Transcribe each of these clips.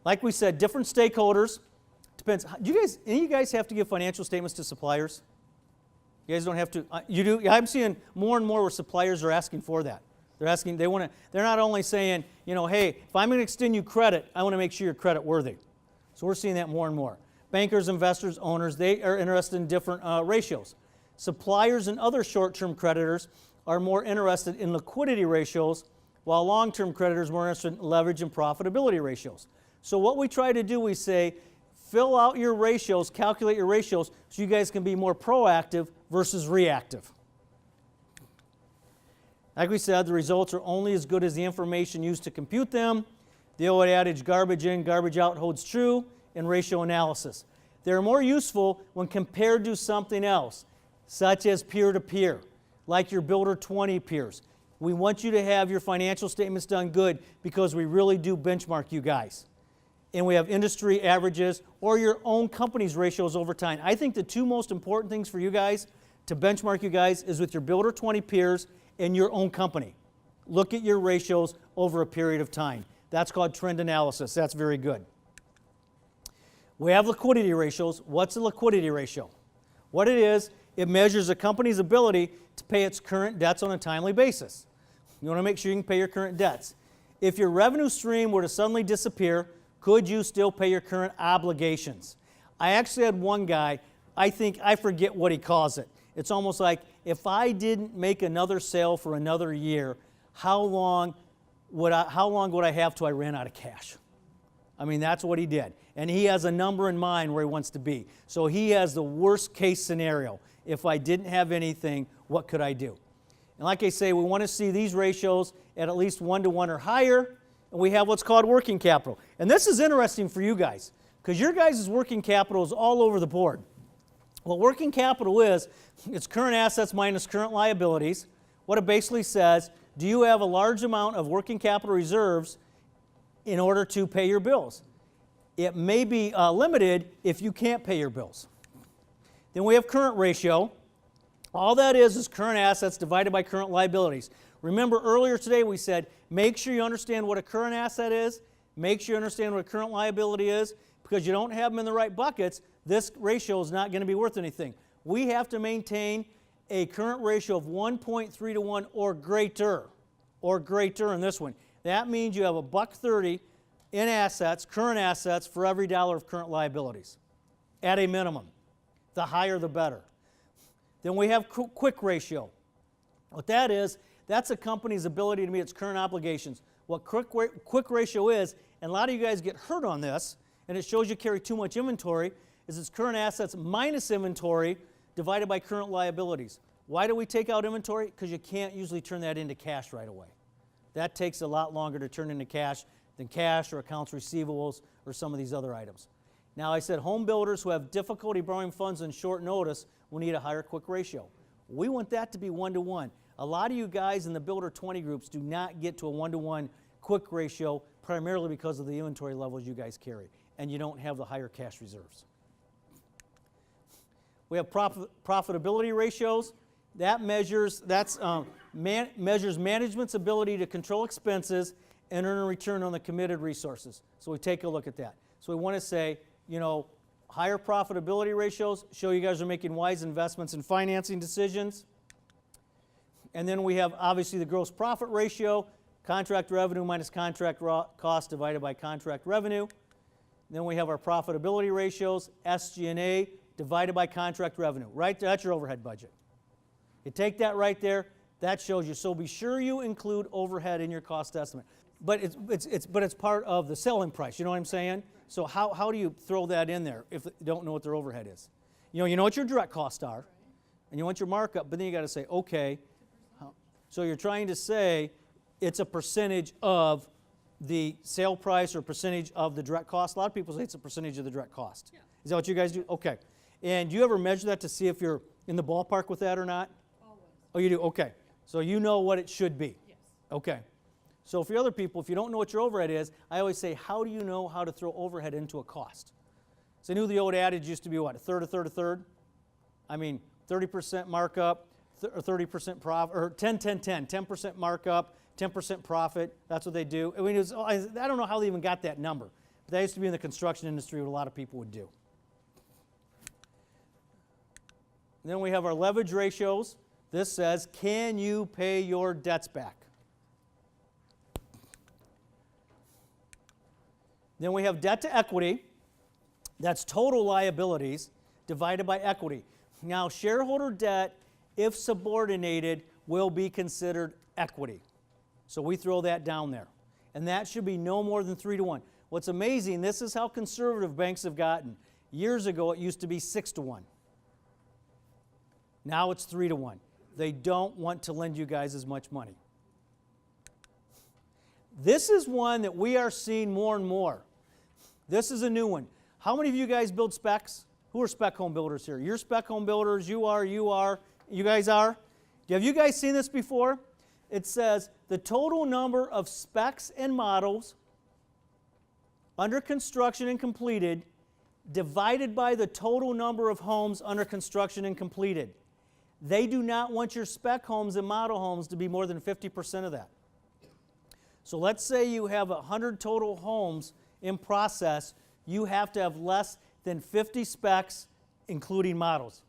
Like we said, different stakeholders. Depends. Do any of you guys have to give financial statements to suppliers? You guys don't have to. You do. I'm seeing more and more where suppliers are asking for that. They're asking. They want to. They're not only saying, hey, if I'm going to extend you credit, I want to make sure you're credit worthy. So we're seeing that more and more. Bankers, investors, owners, they are interested in different ratios. Suppliers and other short-term creditors are more interested in liquidity ratios, while long-term creditors are more interested in leverage and profitability ratios. So what we try to do, we say, fill out your ratios, calculate your ratios, so you guys can be more proactive versus reactive. Like we said, the results are only as good as the information used to compute them. The old adage, garbage in, garbage out, holds true in ratio analysis. They're more useful when compared to something else, such as peer-to-peer, like your Builder 20 peers. We want you to have your financial statements done good because we really do benchmark you guys. And we have industry averages or your own company's ratios over time. I think the two most important things for you guys to benchmark you guys is with your Builder 20 peers and your own company. Look at your ratios over a period of time. That's called trend analysis. That's very good. We have liquidity ratios. What's a liquidity ratio? What it is, it measures a company's ability to pay its current debts on a timely basis. You want to make sure you can pay your current debts. If your revenue stream were to suddenly disappear, could you still pay your current obligations? I actually had one guy, I forget what he calls it. It's almost like, if I didn't make another sale for another year, how long would I have till I ran out of cash? I mean, that's what he did. And he has a number in mind where he wants to be. So he has the worst case scenario. If I didn't have anything, what could I do? And like I say, we want to see these ratios at least 1-to-1 or higher. And we have what's called working capital. And this is interesting for you guys, because your guys' working capital is all over the board. What working capital is, it's current assets minus current liabilities. What it basically says, do you have a large amount of working capital reserves in order to pay your bills? It may be limited if you can't pay your bills. Then we have current ratio. All that is current assets divided by current liabilities. Remember earlier today we said, make sure you understand what a current asset is, make sure you understand what a current liability is, because you don't have them in the right buckets, this ratio is not going to be worth anything. We have to maintain a current ratio of 1.3-to-1 or greater in this one. That means you have $1.30 in assets, current assets, for every dollar of current liabilities, at a minimum. The higher the better. Then we have quick ratio. What that is, that's a company's ability to meet its current obligations. What quick ratio is, and a lot of you guys get hurt on this, and it shows you carry too much inventory, is its current assets minus inventory divided by current liabilities. Why do we take out inventory? Because you can't usually turn that into cash right away. That takes a lot longer to turn into cash than cash or accounts receivables or some of these other items. Now, I said home builders who have difficulty borrowing funds on short notice will need a higher quick ratio. We want that to be 1-to-1. A lot of you guys in the Builder 20 groups do not get to a 1-to-1 quick ratio primarily because of the inventory levels you guys carry, and you don't have the higher cash reserves. We have profitability ratios. That measures management's ability to control expenses and earn a return on the committed resources. So we take a look at that. So we want to say, higher profitability ratios show you guys are making wise investments in financing decisions. And then we have obviously the gross profit ratio, contract revenue minus contract cost divided by contract revenue. And then we have our profitability ratios, SG&A divided by contract revenue. Right there, that's your overhead budget. You take that right there, that shows you. So be sure you include overhead in your cost estimate. But it's part of the selling price, you know what I'm saying? So how do you throw that in there if you don't know what their overhead is? You know what your direct costs are, and you want your markup, but then you got to say, okay. So you're trying to say it's a percentage of the sale price or percentage of the direct cost. A lot of people say it's a percentage of the direct cost. Yeah. Is that what you guys do? Okay. And do you ever measure that to see if you're in the ballpark with that or not? Always. Oh, you do? Okay. So you know what it should be? Yes. Okay. So for other people, if you don't know what your overhead is, I always say, how do you know how to throw overhead into a cost? So I knew the old adage used to be what, a third, a third, a third? I mean, 30% markup, or 30% profit, or 10, 10, 10, 10% markup, 10% profit. That's what they do. I mean, I don't know how they even got that number. That used to be in the construction industry, what a lot of people would do. And then we have our leverage ratios. This says, can you pay your debts back? Then we have debt to equity. That's total liabilities divided by equity. Now, shareholder debt, if subordinated, will be considered equity. So we throw that down there. And that should be no more than 3 to 1. What's amazing, this is how conservative banks have gotten. Years ago, it used to be 6 to 1. Now it's 3 to 1. They don't want to lend you guys as much money. This is one that we are seeing more and more. This is a new one. How many of you guys build specs? Who are spec home builders here? You're spec home builders. You guys are. Have you guys seen this before? It says the total number of specs and models under construction and completed divided by the total number of homes under construction and completed. They do not want your spec homes and model homes to be more than 50% of that. So let's say you have 100 total homes in process. You have to have less than 50 specs, including models.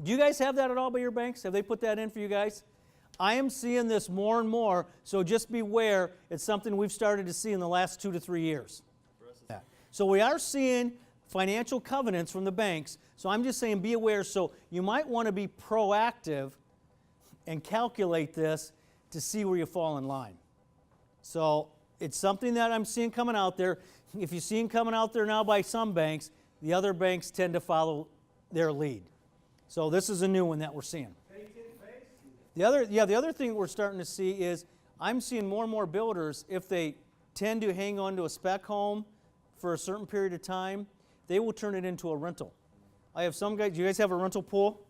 Do you guys have that at all by your banks? Have they put that in for you guys? I am seeing this more and more, so just beware. It's something we've started to see in the last 2 to 3 years. So we are seeing financial covenants from the banks. So I'm just saying be aware. So you might want to be proactive and calculate this to see where you fall in line. So it's something that I'm seeing coming out there. If you see it coming out there now by some banks, the other banks tend to follow their lead. So this is a new one that we're seeing. The other thing we're starting to see is I'm seeing more and more builders, if they tend to hang on to a spec home for a certain period of time, they will turn it into a rental. I have some guys. Do you guys have a rental pool?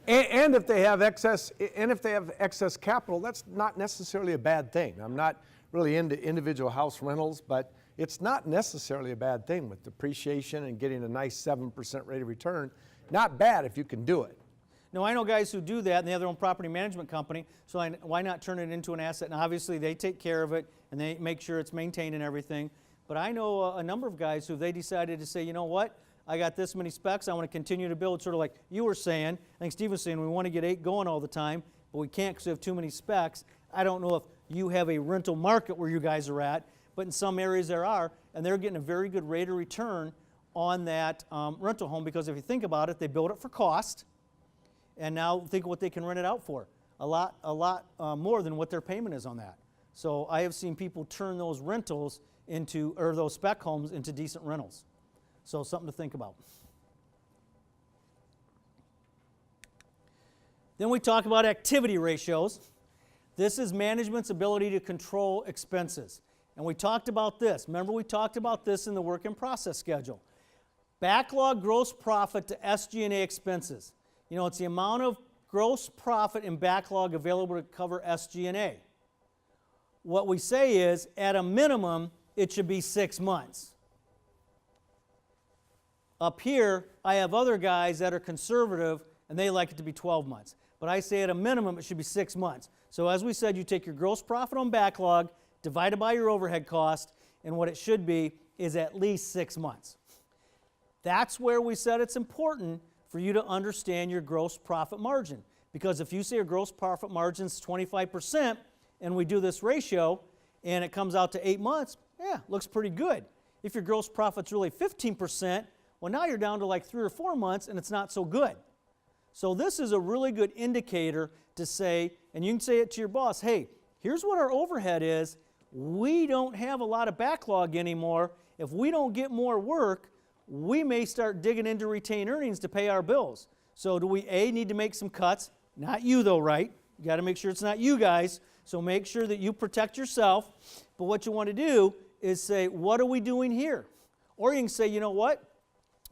And if they have excess capital, that's not necessarily a bad thing. I'm not really into individual house rentals, but it's not necessarily a bad thing with depreciation and getting a nice 7% rate of return. Not bad if you can do it. No, I know guys who do that, and they have their own property management company, so why not turn it into an asset? And obviously, they take care of it, and they make sure it's maintained and everything. But I know a number of guys who they decided to say, you know what, I got this many specs, I want to continue to build, sort of like you were saying. I think Steve was saying we want to get 8 going all the time, but we can't because we have too many specs. I don't know if you have a rental market where you guys are at, but in some areas there are, and they're getting a very good rate of return on that rental home, because if you think about it, they build it for cost, and now think of what they can rent it out for. A lot more than what their payment is on that. So I have seen people turn those rentals into, or those spec homes into decent rentals. So something to think about. Then we talk about activity ratios. This is management's ability to control expenses. And we talked about this. Remember, we talked about this in the work in process schedule. Backlog gross profit to SG&A expenses. You know, it's the amount of gross profit in backlog available to cover SG&A. What we say is, at a minimum, it should be 6 months. Up here, I have other guys that are conservative, and they like it to be 12 months. But I say at a minimum, it should be 6 months. So as we said, you take your gross profit on backlog, divided by your overhead cost, and what it should be is at least 6 months. That's where we said it's important for you to understand your gross profit margin. Because if you say your gross profit margin is 25%, and we do this ratio, and it comes out to 8 months, yeah, looks pretty good. If your gross profit's really 15%, well, now you're down to like 3 or 4 months, and it's not so good. So this is a really good indicator to say, and you can say it to your boss, hey, here's what our overhead is. We don't have a lot of backlog anymore. If we don't get more work, we may start digging into retained earnings to pay our bills. So do we, A, need to make some cuts? Not you though, right? You got to make sure it's not you guys. So make sure that you protect yourself. But what you want to do is say, what are we doing here? Or you can say, you know what?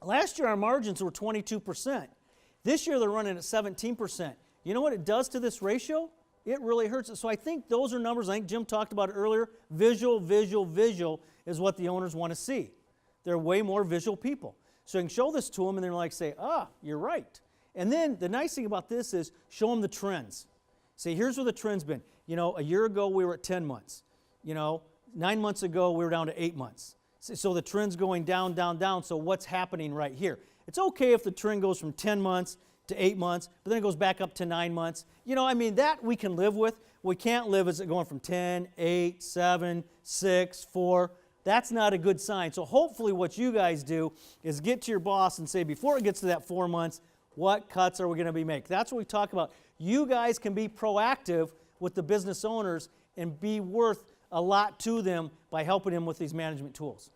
Last year our margins were 22%. This year they're running at 17%. You know what it does to this ratio? It really hurts it. So I think those are numbers, I think Jim talked about it earlier. Visual, visual, visual is what the owners want to see. They're way more visual people. So you can show this to them and they're like, say, ah, you're right. And then the nice thing about this is show them the trends. Say, here's where the trend's been. You know, a year ago we were at 10 months. You know, 9 months ago, we were down to 8 months. So the trend's going down, down, down. So what's happening right here? It's okay if the trend goes from 10 months to 8 months, but then it goes back up to 9 months. You know, I mean, that we can live with. What we can't live is it going from 10, 8, 7, 6, 4. That's not a good sign. So hopefully what you guys do is get to your boss and say, before it gets to that 4 months, what cuts are we going to be making? That's what we talk about. You guys can be proactive with the business owners and be worth a lot to them by helping them with these management tools.